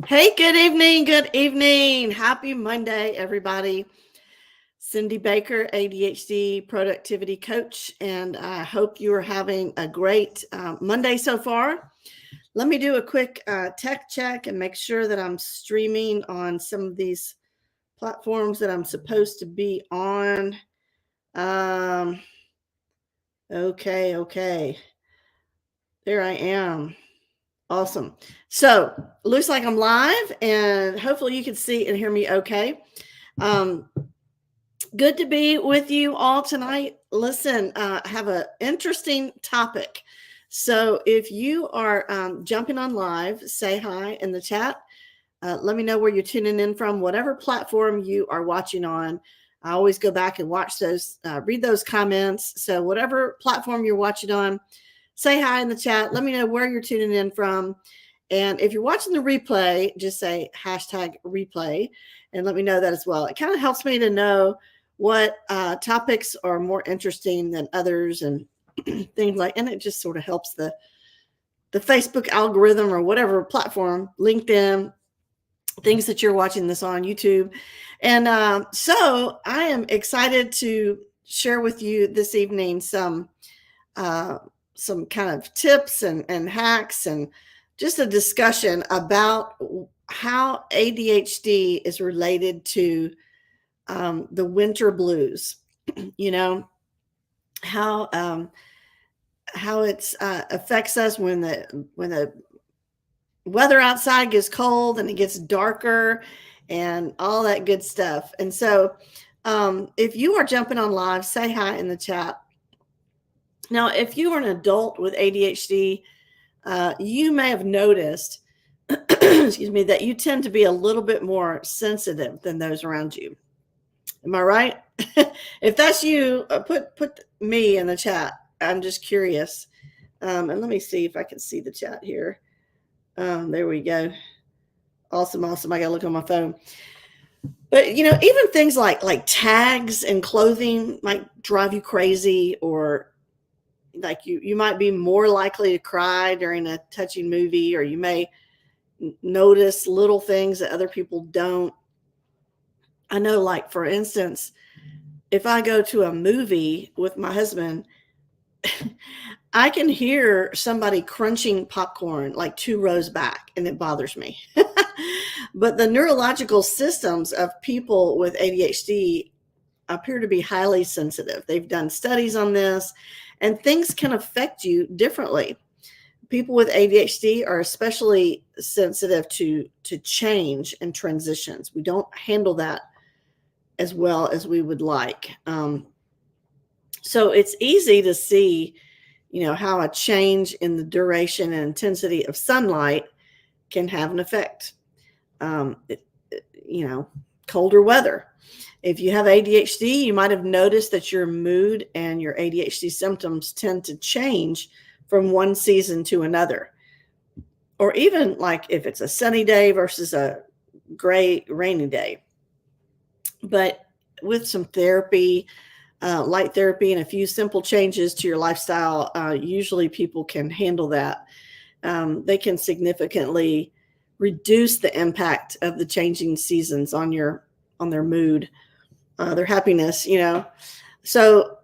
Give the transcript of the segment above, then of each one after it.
Hey, good evening. Good evening. Happy Monday, everybody. Cindy Baker, ADHD productivity coach, and I hope you are having a great Monday so far. Let me do a quick tech check and make sure that I'm streaming on some of these platforms that I'm supposed to be on. Um, okay. There I am. Awesome. So, looks like I'm live, and hopefully you can see and hear me okay. Um, Good to be with you all tonight. Listen, I have an interesting topic. So if you are jumping on live, say hi in the chat. Let me know where you're tuning in from, whatever platform you are watching on. I always go back and watch those, read those comments. So whatever platform you're watching on, say hi in the chat. Let me know where you're tuning in from. And if you're watching the replay, just say hashtag replay and let me know that as well. It kind of helps me to know what topics are more interesting than others and things like, and it just sort of helps the Facebook algorithm or whatever platform, LinkedIn, things that you're watching this on YouTube. And so I am excited to share with you this evening some kind of tips and hacks and just a discussion about how ADHD is related to the winter blues. You know how it's affects us when the weather outside gets cold and it gets darker and all that good stuff. And so, if you are jumping on live, say hi in the chat. Now, if you are an adult with ADHD, you may have noticed, excuse me, that you tend to be a little bit more sensitive than those around you. Am I right? If that's you, put me in the chat. I'm just curious. And let me see if I can see the chat here. There we go. Awesome. I got to look on my phone. But even things like tags and clothing might drive you crazy, or like you might be more likely to cry during a touching movie, or you may notice little things that other people don't. I know, like, for instance, if I go to a movie with my husband, I can hear somebody crunching popcorn like 2 rows back, and it bothers me. But the neurological systems of people with ADHD appear to be highly sensitive. They've done studies on this, and things can affect you differently. People with ADHD are especially sensitive to change and transitions. We don't handle that as well as we would like. So it's easy to see, how a change in the duration and intensity of sunlight can have an effect. Colder weather. If you have ADHD, you might have noticed that your mood and your ADHD symptoms tend to change from one season to another. Or even like if it's a sunny day versus a gray, rainy day. But with some therapy, light therapy, and a few simple changes to your lifestyle, usually people can handle that. They can significantly reduce the impact of the changing seasons on their mood, their happiness. So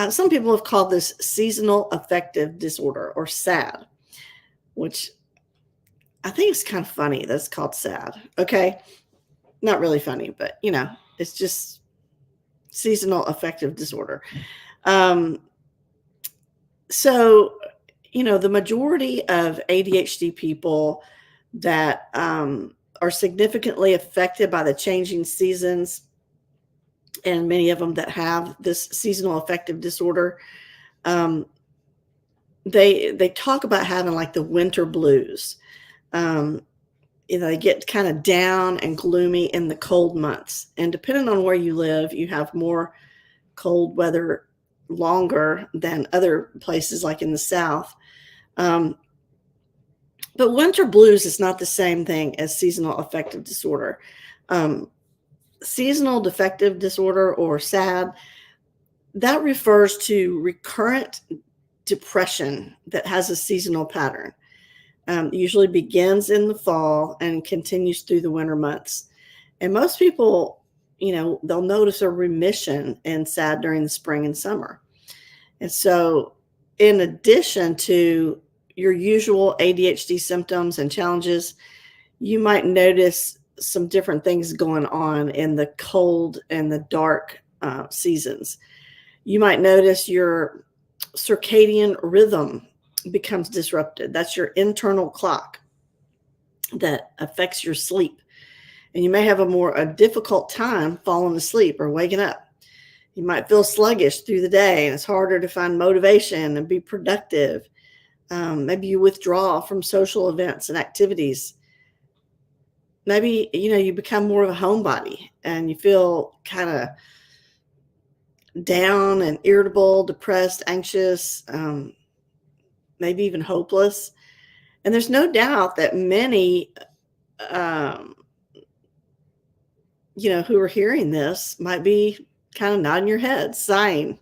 some people have called this seasonal affective disorder, or SAD, which I think is kind of funny. That's called SAD. Okay, not really funny, but it's just seasonal affective disorder. So, the majority of ADHD people that are significantly affected by the changing seasons, and many of them that have this seasonal affective disorder, they talk about having like the winter blues. They get kind of down and gloomy in the cold months. And depending on where you live, you have more cold weather longer than other places like in the South. But winter blues is not the same thing as seasonal affective disorder. Seasonal defective disorder, or SAD, that refers to recurrent depression that has a seasonal pattern. Usually begins in the fall and continues through the winter months. And most people, they'll notice a remission in SAD during the spring and summer. And so, in addition to your usual ADHD symptoms and challenges, you might notice some different things going on in the cold and the dark seasons. You might notice your circadian rhythm becomes disrupted. That's your internal clock that affects your sleep. And you may have a difficult time falling asleep or waking up. You might feel sluggish through the day, and it's harder to find motivation and be productive. Maybe you withdraw from social events and activities. Maybe, you become more of a homebody and you feel kind of down and irritable, depressed, anxious, maybe even hopeless. And there's no doubt that many, um, who are hearing this might be kind of nodding your head, sighing,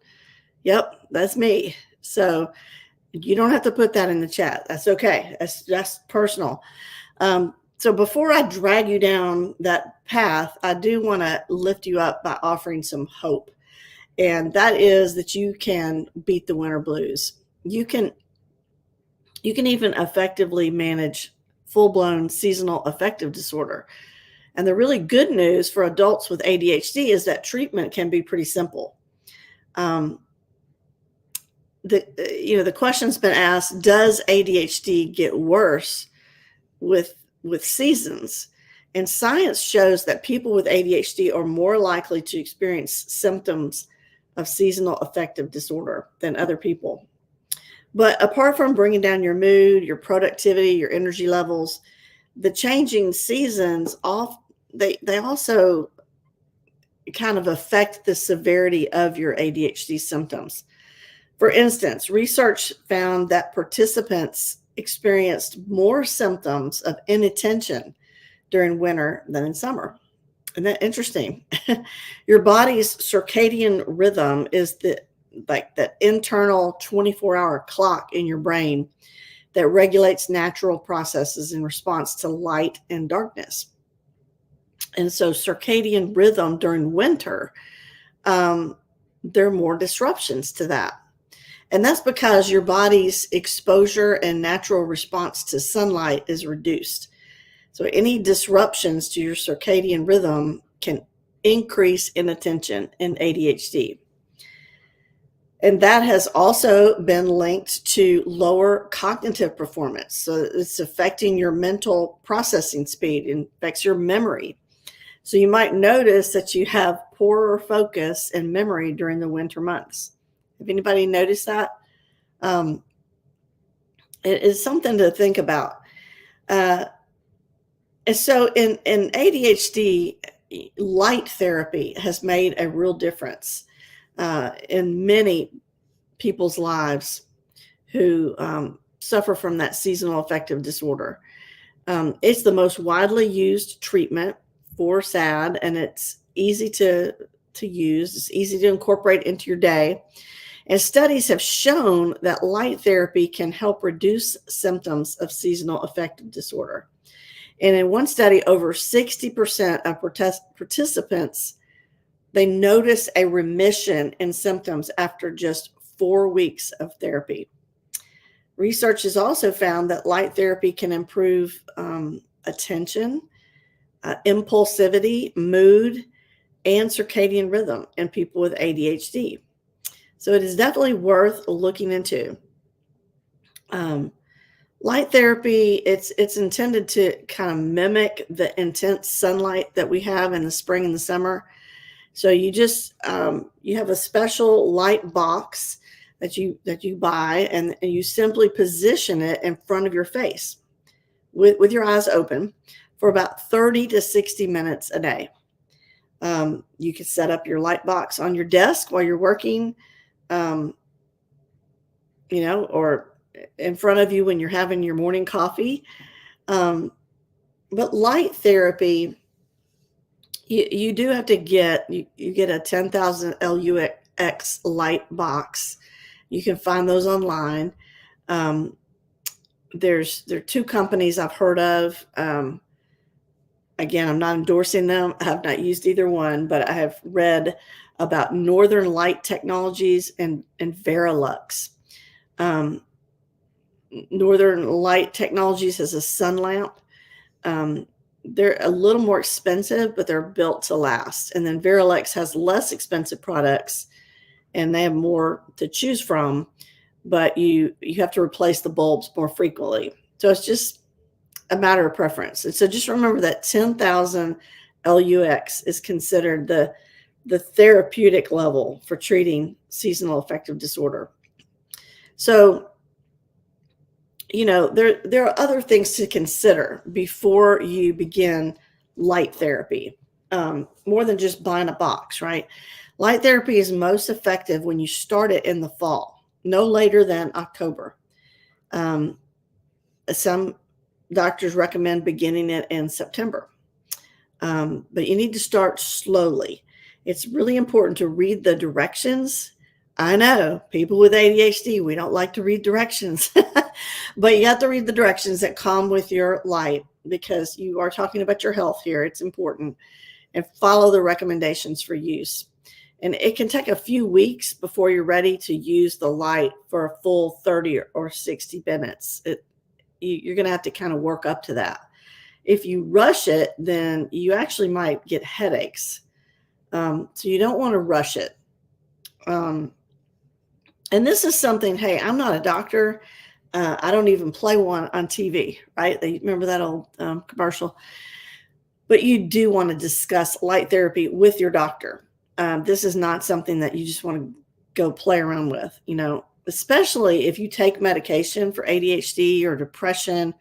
yep, that's me. So you don't have to put that in the chat. That's okay. That's personal. So before I drag you down that path, I do want to lift you up by offering some hope. And that is that you can beat the winter blues. You can even effectively manage full-blown seasonal affective disorder. And the really good news for adults with ADHD is that treatment can be pretty simple. The question's been asked, does ADHD get worse with seasons? And science shows that people with ADHD are more likely to experience symptoms of seasonal affective disorder than other people. But apart from bringing down your mood, your productivity, your energy levels, the changing seasons they also kind of affect the severity of your ADHD symptoms. For instance, research found that participants experienced more symptoms of inattention during winter than in summer. Isn't that interesting? Your body's circadian rhythm is that internal 24-hour clock in your brain that regulates natural processes in response to light and darkness. And so circadian rhythm during winter, there are more disruptions to that. And that's because your body's exposure and natural response to sunlight is reduced. So any disruptions to your circadian rhythm can increase inattention in ADHD. And that has also been linked to lower cognitive performance. So it's affecting your mental processing speed and affects your memory. So you might notice that you have poorer focus and memory during the winter months. Have anybody noticed that? It is something to think about. And so in ADHD, light therapy has made a real difference in many people's lives who suffer from that seasonal affective disorder. It's the most widely used treatment for SAD, and it's easy to use. It's easy to incorporate into your day. And studies have shown that light therapy can help reduce symptoms of seasonal affective disorder. And in one study, over 60% of participants, they notice a remission in symptoms after just 4 weeks of therapy. Research has also found that light therapy can improve attention, impulsivity, mood, and circadian rhythm in people with ADHD. So it is definitely worth looking into. Light therapy, it's intended to kind of mimic the intense sunlight that we have in the spring and the summer. So you just you have a special light box that you buy, and you simply position it in front of your face with your eyes open for about 30 to 60 minutes a day. You can set up your light box on your desk while you're working, or in front of you when you're having your morning coffee. But light therapy, you do have to get a 10,000 LUX light box. You can find those online. There are two companies I've heard of. Again, I'm not endorsing them. I have not used either one, but I have read about Northern Light Technologies and Verilux. Um, Northern Light Technologies has a sun lamp. Um, they're a little more expensive, but they're built to last. And then Verilux has less expensive products, and they have more to choose from, but you have to replace the bulbs more frequently. So it's just a matter of preference. And so just remember that 10,000 LUX is considered the therapeutic level for treating seasonal affective disorder. So, there are other things to consider before you begin light therapy, more than just buying a box, right? Light therapy is most effective when you start it in the fall, no later than October. Some doctors recommend beginning it in September, but you need to start slowly. It's really important to read the directions. I know people with ADHD, we don't like to read directions, but you have to read the directions that come with your light, because you are talking about your health here. It's important, and follow the recommendations for use. And it can take a few weeks before you're ready to use the light for a full 30 or 60 minutes. You're going to have to kind of work up to that. If you rush it, then you actually might get headaches. So you don't want to rush it. And this is something, hey, I'm not a doctor. I don't even play one on TV, right? Remember that old commercial? But you do want to discuss light therapy with your doctor. This is not something that you just want to go play around with, especially if you take medication for ADHD or depression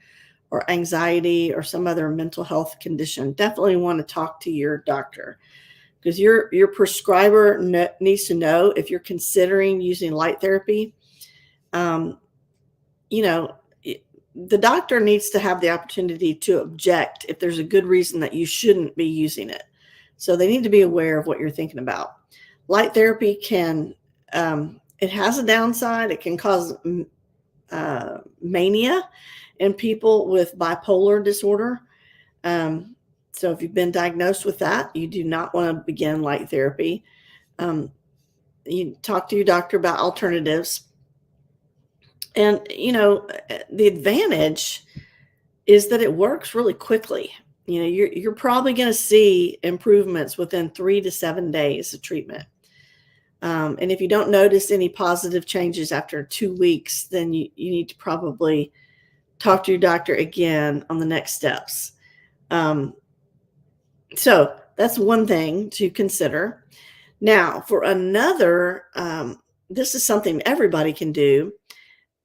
or anxiety or some other mental health condition. Definitely want to talk to your doctor, because your prescriber needs to know if you're considering using light therapy. The doctor needs to have the opportunity to object if there's a good reason that you shouldn't be using it. So they need to be aware of what you're thinking about. Light therapy it has a downside. It can cause mania in people with bipolar disorder. So if you've been diagnosed with that, you do not want to begin light therapy. You talk to your doctor about alternatives. And, the advantage is that it works really quickly. You're probably going to see improvements within 3 to 7 days of treatment. And if you don't notice any positive changes after 2 weeks, then you need to probably talk to your doctor again on the next steps. So that's one thing to consider. Now, for another, this is something everybody can do: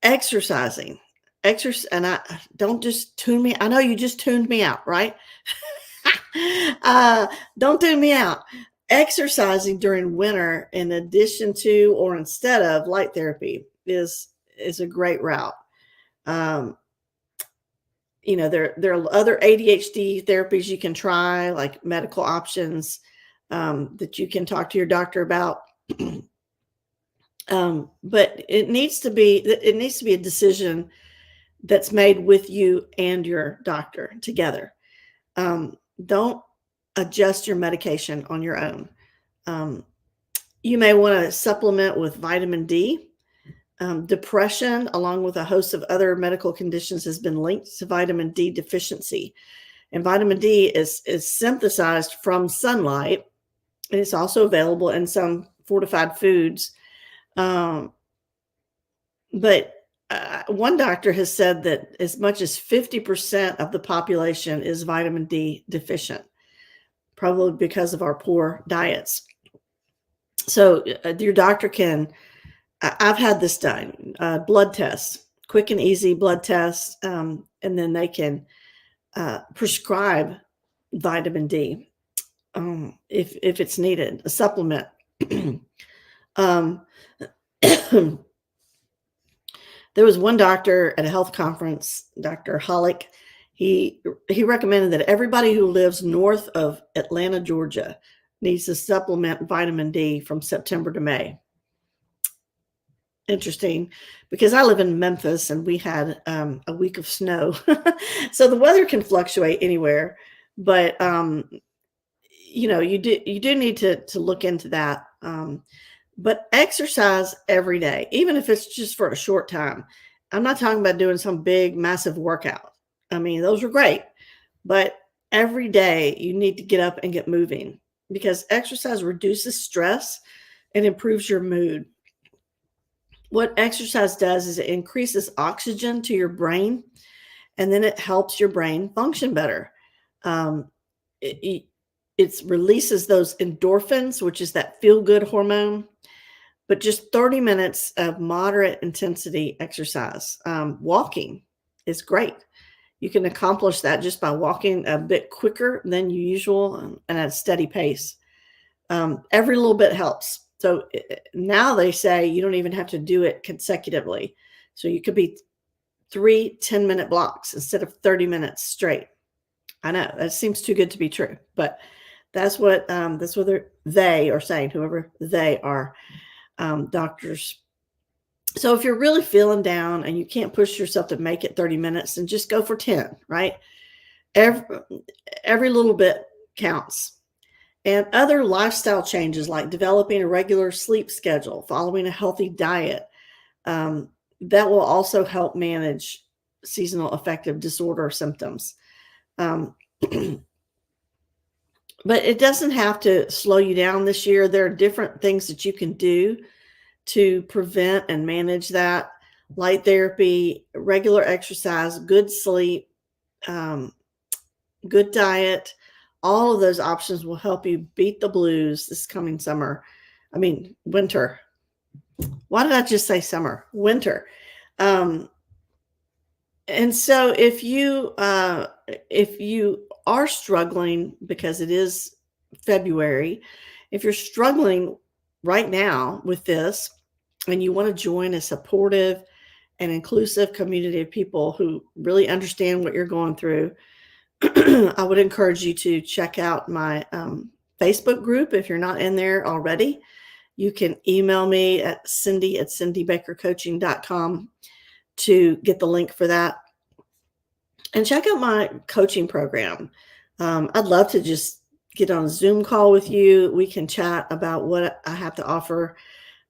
exercising. And I don't just tune me. I know you just tuned me out, right? Don't tune me out. Exercising during winter, in addition to or instead of light therapy, is a great route. There are other ADHD therapies you can try, like medical options, that you can talk to your doctor about. But it needs to be a decision that's made with you and your doctor together. Don't adjust your medication on your own. You may want to supplement with vitamin D. Depression, along with a host of other medical conditions, has been linked to vitamin D deficiency. And vitamin D is synthesized from sunlight, and it's also available in some fortified foods. But one doctor has said that as much as 50% of the population is vitamin D deficient, probably because of our poor diets. So your doctor can, I've had this done, blood tests, quick and easy blood tests, and then they can prescribe vitamin D if it's needed, a supplement. There was one doctor at a health conference, Dr. Hollick. He recommended that everybody who lives north of Atlanta, Georgia, needs to supplement vitamin D from September to May. interesting because I live in Memphis and we had a week of snow. So the weather can fluctuate anywhere, but you do need to look into that. But exercise every day, even if it's just for a short time. I'm not talking about doing some big, massive workout. I mean, those are great, but every day you need to get up and get moving because exercise reduces stress and improves your mood. What exercise does is it increases oxygen to your brain, and then it helps your brain function better. Um, it, it releases those endorphins, which is that feel good hormone. But just 30 minutes of moderate intensity exercise. Walking is great. You can accomplish that just by walking a bit quicker than usual and at a steady pace. Every little bit helps. So now they say you don't even have to do it consecutively. So you could be 3 10-minute blocks instead of 30 minutes straight. I know that seems too good to be true, but that's what they are saying, whoever they are, doctors. So if you're really feeling down and you can't push yourself to make it 30 minutes, then just go for 10, right? Every, every little bit counts. And other lifestyle changes like developing a regular sleep schedule, following a healthy diet, that will also help manage seasonal affective disorder symptoms. Um, but it doesn't have to slow you down this year. There are different things that you can do to prevent and manage that: light therapy, regular exercise, good sleep, um, good diet. All of those options will help you beat the blues this coming summer. I mean, winter. Why did I just say summer? Winter. Um, and so if you are struggling because it is February, if you're struggling right now with this and you want to join a supportive and inclusive community of people who really understand what you're going through, I would encourage you to check out my Facebook group. If you're not in there already, you can email me at cindy@cindybakercoaching.com to get the link for that. And check out my coaching program. I'd love to just get on a Zoom call with you. We can chat about what I have to offer.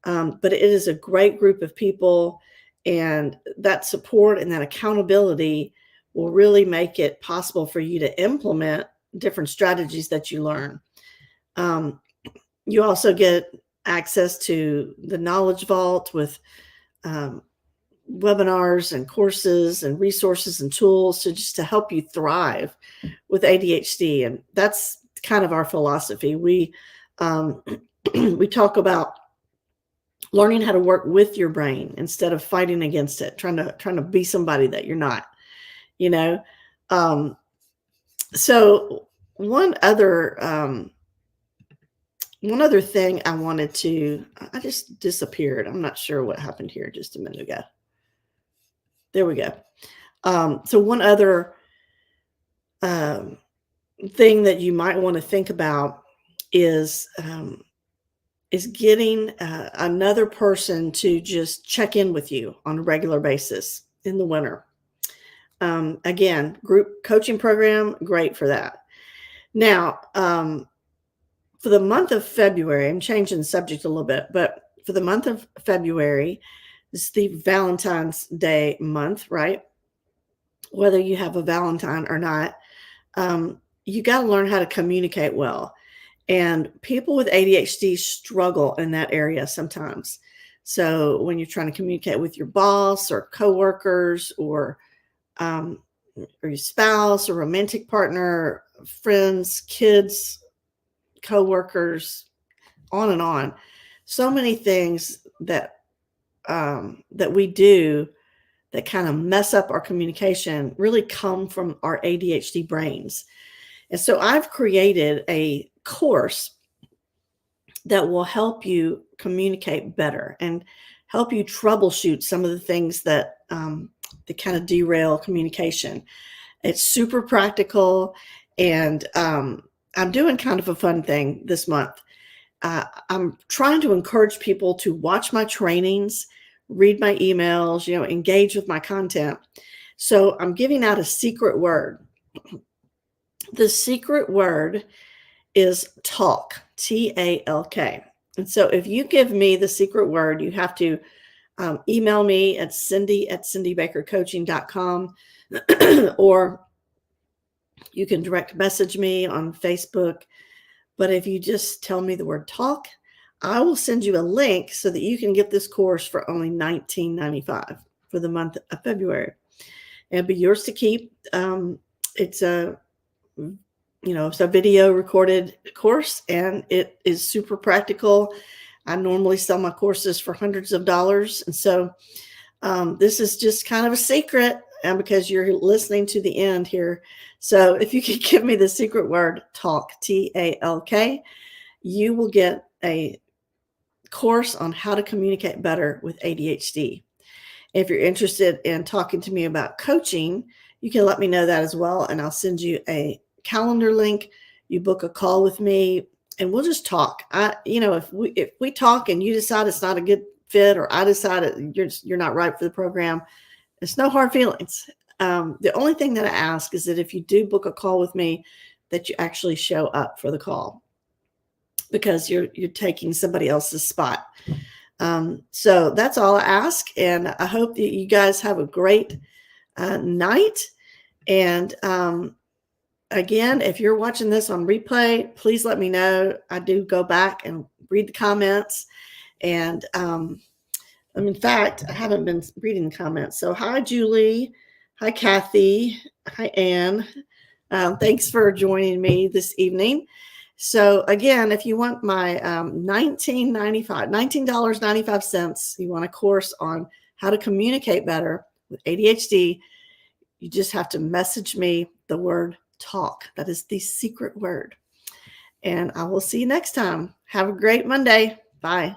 But it is a great group of people, and that support and that accountability will really make it possible for you to implement different strategies that you learn. Um, you also get access to the Knowledge Vault with um, webinars and courses and resources and tools to help you thrive with ADHD. And that's kind of our philosophy. We we talk about learning how to work with your brain instead of fighting against it, trying to be somebody that you're not, you know. Um, so one other thing I just disappeared. I'm not sure what happened here just a minute ago. There we go. So one other um, thing that you might want to think about is getting another person to just check in with you on a regular basis in the winter. Again, group coaching program, great for that. Now, for the month of February, I'm changing the subject a little bit, but for the month of February, it's the Valentine's Day month, right? Whether you have a Valentine or not, you got to learn how to communicate well. And people with ADHD struggle in that area sometimes. So when you're trying to communicate with your boss or coworkers or your spouse or romantic partner, friends, kids, coworkers, on and on, so many things that we do that kind of mess up our communication really come from our ADHD brains. And so I've created a course that will help you communicate better and help you troubleshoot some of the things that kind of derail communication. It's super practical, and I'm doing kind of a fun thing this month. I'm trying to encourage people to watch my trainings, read my emails, engage with my content. So I'm giving out a secret word. The secret word is talk, TALK. And so if you give me the secret word, you have to email me at cindy@cindybakercoaching.com or you can direct message me on Facebook. But if you just tell me the word talk, I will send you a link so that you can get this course for only $19.95 for the month of February. It'll be yours to keep. It's a video recorded course, and it is super practical. I normally sell my courses for hundreds of dollars. And so this is just kind of a secret because you're listening to the end here. So if you could give me the secret word, talk, TALK, you will get a course on how to communicate better with ADHD. If you're interested in talking to me about coaching, you can let me know that as well. And I'll send you a calendar link. You book a call with me and we'll just talk. If we talk and you decide it's not a good fit, or I decide you're not right for the program, it's no hard feelings. The only thing that I ask is that if you do book a call with me, that you actually show up for the call, because you're taking somebody else's spot. So that's all I ask. And I hope that you guys have a great night. And again, if you're watching this on replay, please let me know. I do go back and read the comments. And in fact, I haven't been reading the comments. So hi, Julie. Hi, Kathy. Hi, Anne. Thanks for joining me this evening. So again, if you want my $19.95, you want a course on how to communicate better with ADHD, you just have to message me the word talk. That is the secret word. And I will see you next time. Have a great Monday. Bye.